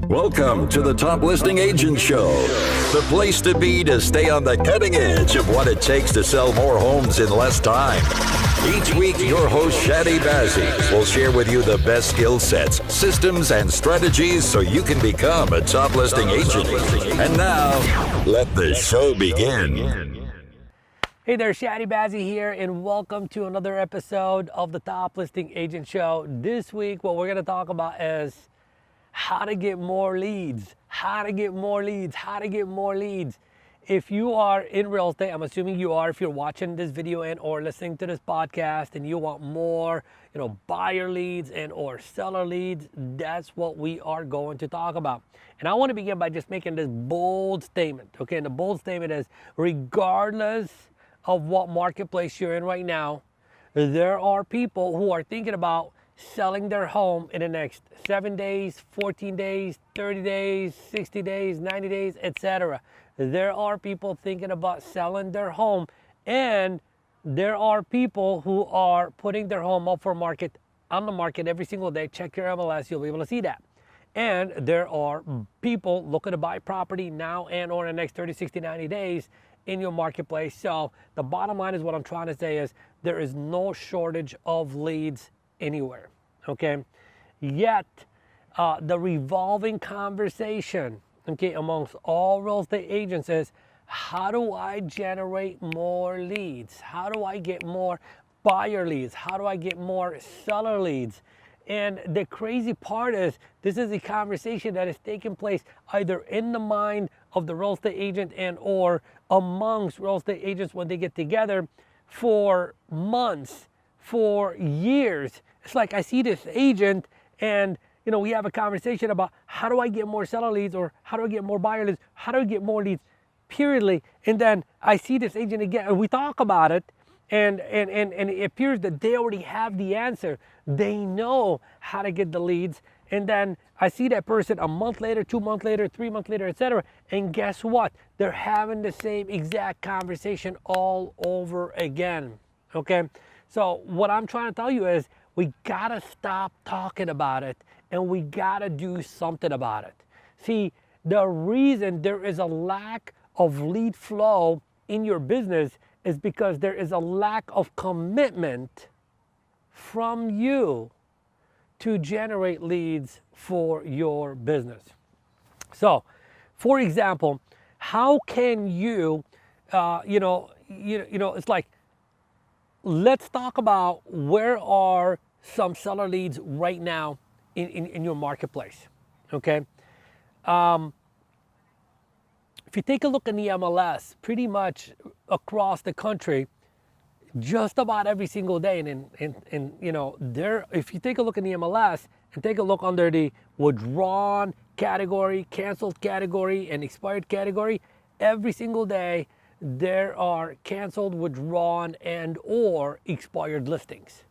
Welcome to the Top Listing Agent Show, the place to be to stay on the cutting edge of what it takes to sell more homes in less time. Each week, your host, Chadi Bazzi, will share with you the best skill sets, systems, and strategies so you can become a top listing agent. And now, let the show begin. Hey there, Chadi Bazzi here, and welcome to another episode of the Top Listing Agent Show. This week, what we're going to talk about is how to get more leads, If you are in real estate, I'm assuming you are, if you're watching this video and or listening to this podcast and you want more, buyer leads and or seller leads, that's what we are going to talk about. And I want to begin by just making this bold statement, okay? And the bold statement is, regardless of what marketplace you're in right now, there are people who are thinking about selling their home in the next 7 days, 14 days, 30 days, 60 days, 90 days, etc. There are people thinking about selling their home, and there are people who are putting their home up for market on the market every single day. Check your MLS, you'll be able to see that. And there are people looking to buy property now and or in the next 30, 60, 90 days in your marketplace. So the bottom line is, what I'm trying to say is, there is no shortage of leads anywhere, okay? Yet, the revolving conversation, okay, amongst all real estate agents is, how do I generate more leads? How do I get more buyer leads? How do I get more seller leads? And the crazy part is, this is a conversation that is taking place either in the mind of the real estate agent and or amongst real estate agents when they get together for months, for years. It's like I see this agent and we have a conversation about, how do I get more seller leads, or how do I get more buyer leads? How do I get more leads, periodly? And then I see this agent again and we talk about it, and it appears that they already have the answer. They know how to get the leads. And then I see that person a month later, 2 months later, 3 months later, etc. And guess what? They're having the same exact conversation all over again, okay? So what I'm trying to tell you is, we gotta stop talking about it and we gotta do something about it. See, the reason there is a lack of lead flow in your business is because there is a lack of commitment from you to generate leads for your business. So, for example, how can you, it's like, let's talk about where are some seller leads right now in your marketplace, okay? If you take a look in the MLS, pretty much across the country, just about every single day, if you take a look in the MLS and take a look under the withdrawn category, canceled category, and expired category, every single day there are canceled, withdrawn, and or expired listings.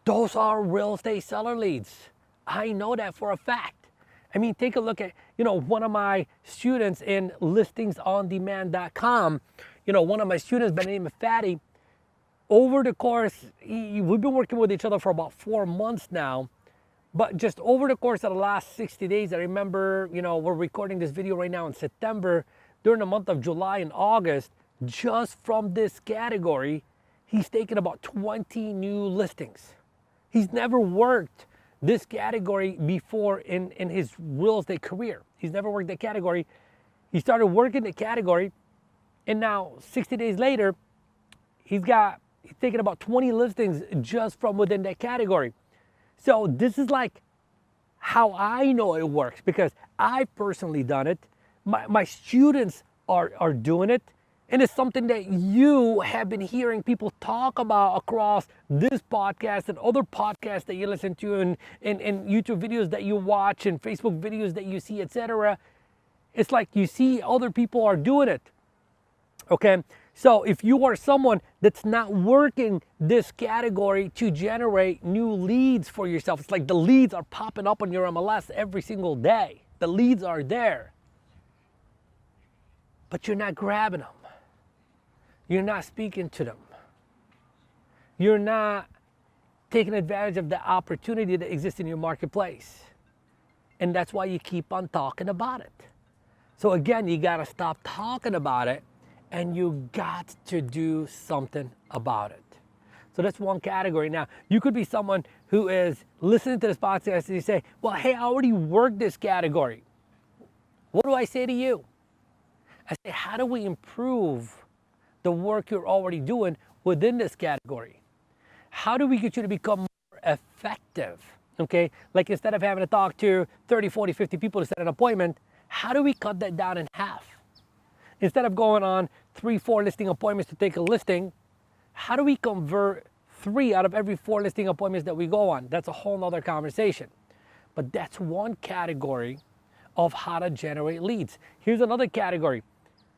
Those are real estate seller leads. I know that for a fact. I mean, take a look at, one of my students in listingsondemand.com, one of my students by the name of Fatty, over the course, we've been working with each other for about 4 months now, but just over the course of the last 60 days, I remember, we're recording this video right now in September, during the month of July and August, just from this category, he's taken about 20 new listings. He's never worked this category before in his real estate career. He's never worked that category. He started working the category, and now 60 days later, he's taken about 20 listings just from within that category. So this is like how I know it works, because I've personally done it. My students are doing it, and it's something that you have been hearing people talk about across this podcast and other podcasts that you listen to, and YouTube videos that you watch, and Facebook videos that you see, etc. It's like you see other people are doing it, okay? So if you are someone that's not working this category to generate new leads for yourself, it's like the leads are popping up on your MLS every single day. The leads are there, but you're not grabbing them. You're not speaking to them. You're not taking advantage of the opportunity that exists in your marketplace. And that's why you keep on talking about it. So again, you got to stop talking about it and you got to do something about it. So that's one category. Now, you could be someone who is listening to this podcast and you say, well, hey, I already worked this category. What do I say to you? I say, how do we improve the work you're already doing within this category? How do we get you to become more effective? Okay, like instead of having to talk to 30, 40, 50 people to set an appointment, how do we cut that down in half? Instead of going on 3, 4 listing appointments to take a listing, how do we convert 3 out of every 4 listing appointments that we go on? That's a whole nother conversation. But that's one category of how to generate leads. Here's another category.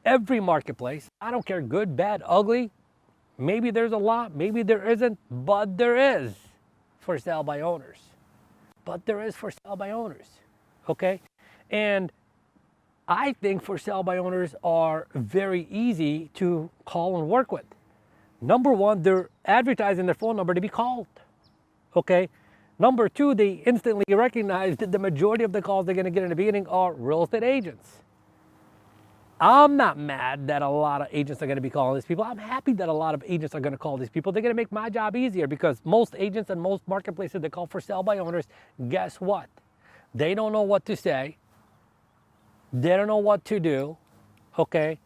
Every marketplace, I don't care, good, bad, ugly, maybe there's a lot, maybe there isn't, but there is for sale by owners. But there is for sale by owners, okay? And I think for sale by owners are very easy to call and work with. Number one, they're advertising their phone number to be called, okay? Number two, they instantly recognize that the majority of the calls they're gonna get in the beginning are real estate agents. I'm not mad that a lot of agents are gonna be calling these people. I'm happy that a lot of agents are gonna call these people. They're gonna make my job easier because most agents and most marketplaces that call for sale by owners, guess what? They don't know what to say. They don't know what to do, okay?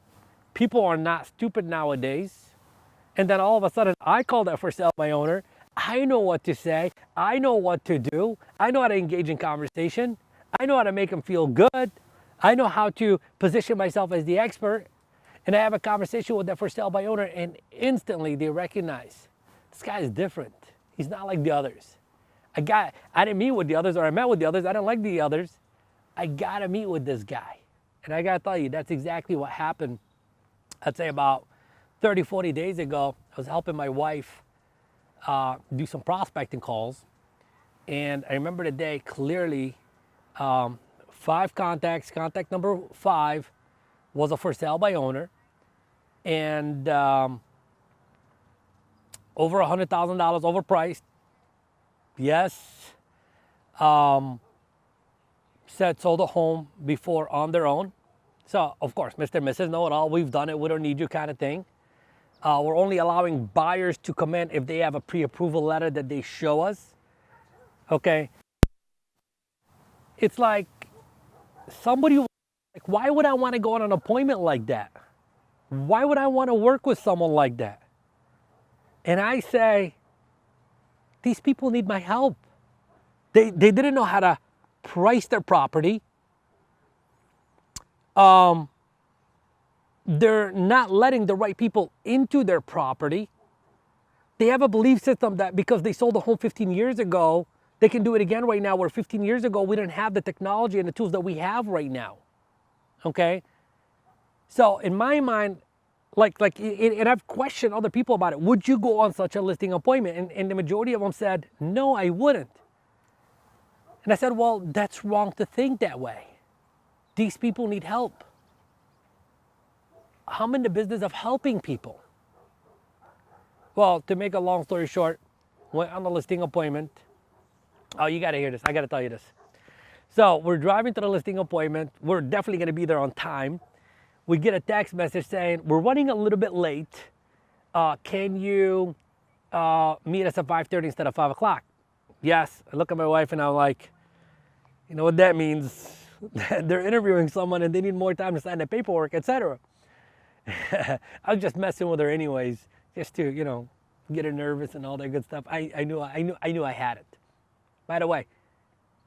People are not stupid nowadays. And then all of a sudden, I call that for sale by owner. I know what to say. I know what to do. I know how to engage in conversation. I know how to make them feel good. I know how to position myself as the expert. And I have a conversation with that for sale by owner and instantly they recognize this guy is different. He's not like the others. I didn't meet with the others or I met with the others. I didn't like the others. I gotta meet with this guy. And I gotta tell you, that's exactly what happened. I'd say about 30, 40 days ago, I was helping my wife do some prospecting calls. And I remember the day clearly, 5 contacts. Contact number 5 was a for sale by owner. And over $100,000 overpriced. Yes. Said sold a home before on their own. So, of course, Mr. and Mrs. Know It All. We've done it. We don't need you kind of thing. We're only allowing buyers to come in if they have a pre-approval letter that they show us. Okay. It's like somebody, like, why would I want to go on an appointment like that? Why would I want to work with someone like that? And I say, these people need my help. They didn't know how to price their property. They're not letting the right people into their property. They have a belief system that because they sold a home 15 years ago, they can do it again right now, where 15 years ago, we didn't have the technology and the tools that we have right now, okay? So in my mind, and I've questioned other people about it. Would you go on such a listing appointment? And the majority of them said, no, I wouldn't. And I said, well, that's wrong to think that way. These people need help. I'm in the business of helping people. Well, to make a long story short, went on the listing appointment. Oh, you gotta hear this. I gotta tell you this. So we're driving to the listing appointment. We're definitely gonna be there on time. We get a text message saying, we're running a little bit late. Can you meet us at 5:30 instead of 5 o'clock? Yes. I look at my wife and I'm like, you know what that means? They're interviewing someone and they need more time to sign the paperwork, etc. I was just messing with her anyways, just to, you know, get her nervous and all that good stuff. I knew I had it. By the way,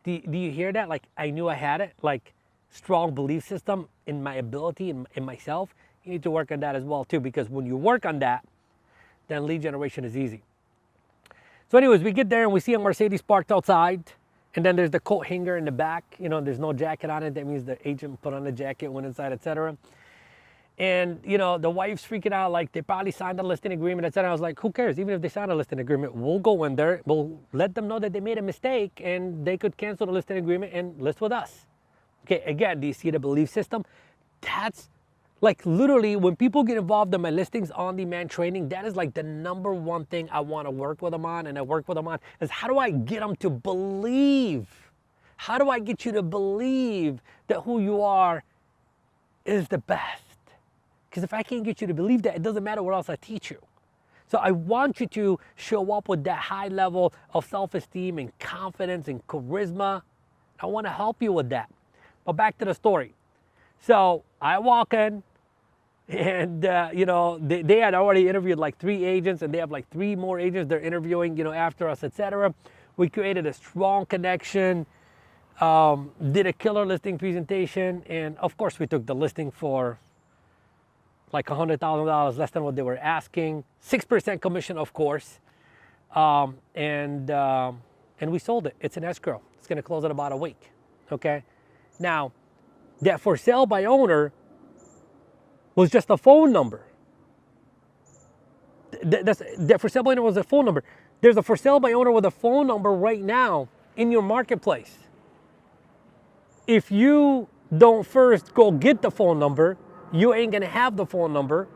do you hear that? Like, I knew I had it. Like, strong belief system in my ability, in myself. You need to work on that as well too, because when you work on that, then lead generation is easy. So anyways, we get there and we see a Mercedes parked outside. And then there's the coat hanger in the back. You know, there's no jacket on it. That means the agent put on the jacket, went inside, etc. And, you know, the wife's freaking out, like they probably signed a listing agreement, etc. I was like, who cares? Even if they signed a listing agreement, we'll go in there. We'll let them know that they made a mistake and they could cancel the listing agreement and list with us. Okay, again, do you see the belief system? That's like literally when people get involved in my listings on demand training, that is like the number one thing I want to work with them on, and I work with them on, is how do I get them to believe? How do I get you to believe that who you are is the best? Because if I can't get you to believe that, it doesn't matter what else I teach you. So I want you to show up with that high level of self-esteem and confidence and charisma. I want to help you with that. But back to the story. So I walk in, and they had already interviewed like 3 agents, and they have like 3 more agents they're interviewing, after us, etc. We created a strong connection, did a killer listing presentation, and of course we took the listing for like $100,000 less than what they were asking, 6% commission, of course, and we sold it. It's an escrow. It's going to close in about a week. Okay, now that for sale by owner was just a phone number. That for sale by owner was a phone number. There's a for sale by owner with a phone number right now in your marketplace. If you don't first go get the phone number, you ain't gonna have the phone number,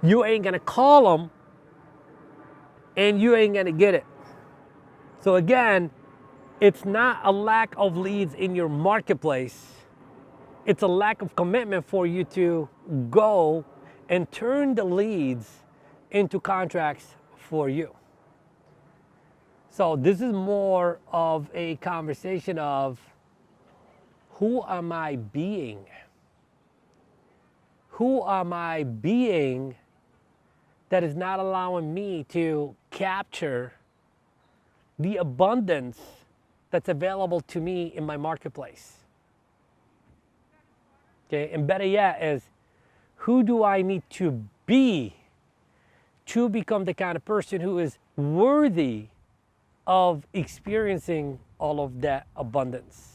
you ain't gonna call them, and you ain't gonna get it. So again, it's not a lack of leads in your marketplace. It's a lack of commitment for you to go and turn the leads into contracts for you. So this is more of a conversation of, who am I being? Who am I being that is not allowing me to capture the abundance that's available to me in my marketplace? Okay, and better yet is, who do I need to be to become the kind of person who is worthy of experiencing all of that abundance?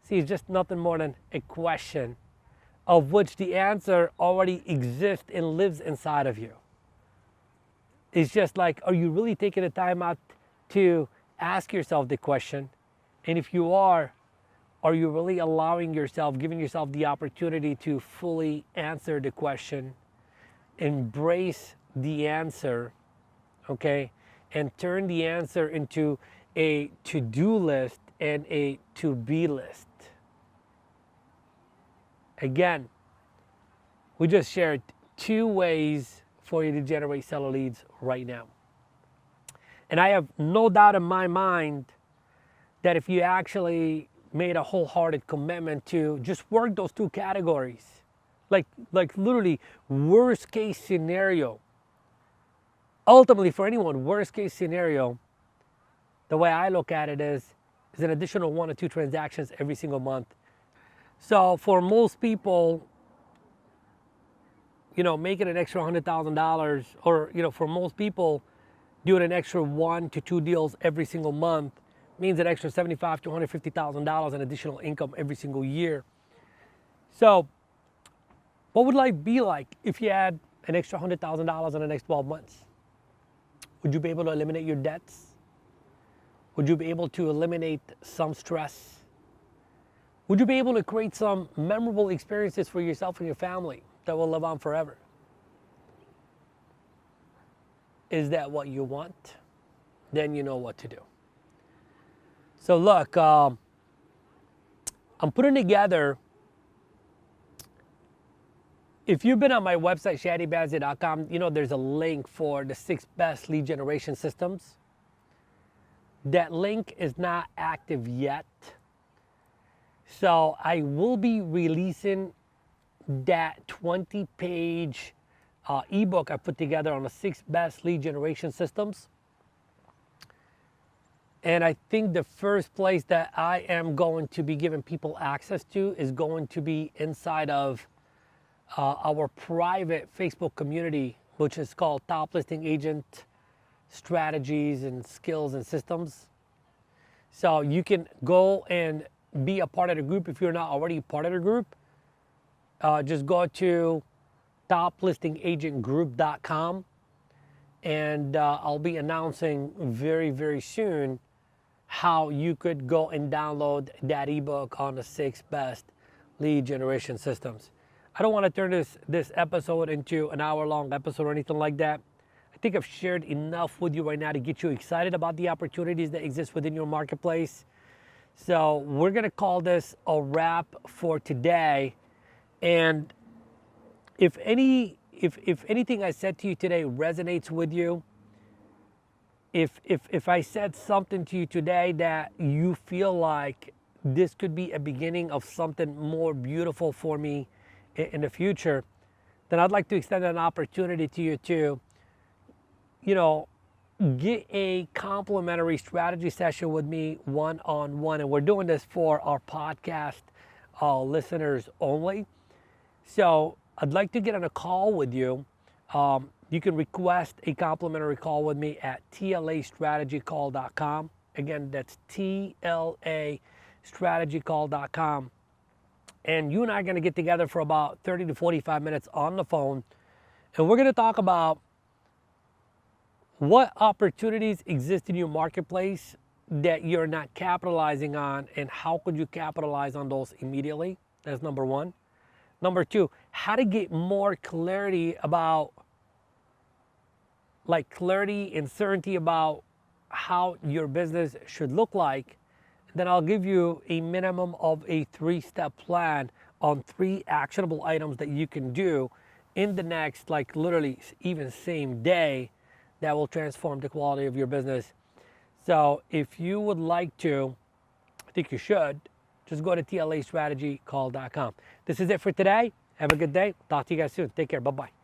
See, it's just nothing more than a question of which the answer already exists and lives inside of you. It's just like, are you really taking the time out to ask yourself the question? And if you are you really allowing yourself, giving yourself the opportunity to fully answer the question, embrace the answer, okay, and turn the answer into a to-do list and a to-be list? Again, we just shared 2 ways for you to generate seller leads right now. And I have no doubt in my mind that if you actually made a wholehearted commitment to just work those 2 categories, like literally worst case scenario, ultimately for anyone, worst case scenario, the way I look at it is an additional 1 or 2 transactions every single month. So for most people, making an extra $100,000, or, for most people, doing an extra 1 to 2 deals every single month means an extra $75,000 to $150,000 in additional income every single year. So what would life be like if you had an extra $100,000 in the next 12 months? Would you be able to eliminate your debts? Would you be able to eliminate some stress? Would you be able to create some memorable experiences for yourself and your family that will live on forever? Is that what you want? Then you know what to do. So look, I'm putting together, if you've been on my website, ChadiBazzi.com, there's a link for the 6 best lead generation systems. That link is not active yet. So I will be releasing that 20-page ebook I put together on the 6 best lead generation systems. And I think the first place that I am going to be giving people access to is going to be inside of our private Facebook community, which is called Top Listing Agent Strategies and Skills and Systems. So you can go and be a part of the group if you're not already part of the group. Just go to toplistingagentgroup.com, and I'll be announcing very, very soon how you could go and download that ebook on the 6 best lead generation systems. I don't want to turn this episode into an hour-long episode or anything like that. I think I've shared enough with you right now to get you excited about the opportunities that exist within your marketplace. So we're going to call this a wrap for today. And if anything I said to you today resonates with you, if I said something to you today that you feel like this could be a beginning of something more beautiful for me in the future, then I'd like to extend an opportunity to you to, get a complimentary strategy session with me one-on-one. And we're doing this for our podcast listeners only. So I'd like to get on a call with you. You can request a complimentary call with me at tlastrategycall.com. Again, that's tlastrategycall.com. And you and I are going to get together for about 30 to 45 minutes on the phone. And we're going to talk about what opportunities exist in your marketplace that you're not capitalizing on, and how could you capitalize on those immediately? That's number one. Number two, how to get more clarity about, clarity and certainty about how your business should look like. Then I'll give you a minimum of a 3-step plan on 3 actionable items that you can do in the next, literally even same day, that will transform the quality of your business. So if you would like to, I think you should, just go to tlastrategycall.com. This is it for today. Have a good day. Talk to you guys soon. Take care. Bye-bye.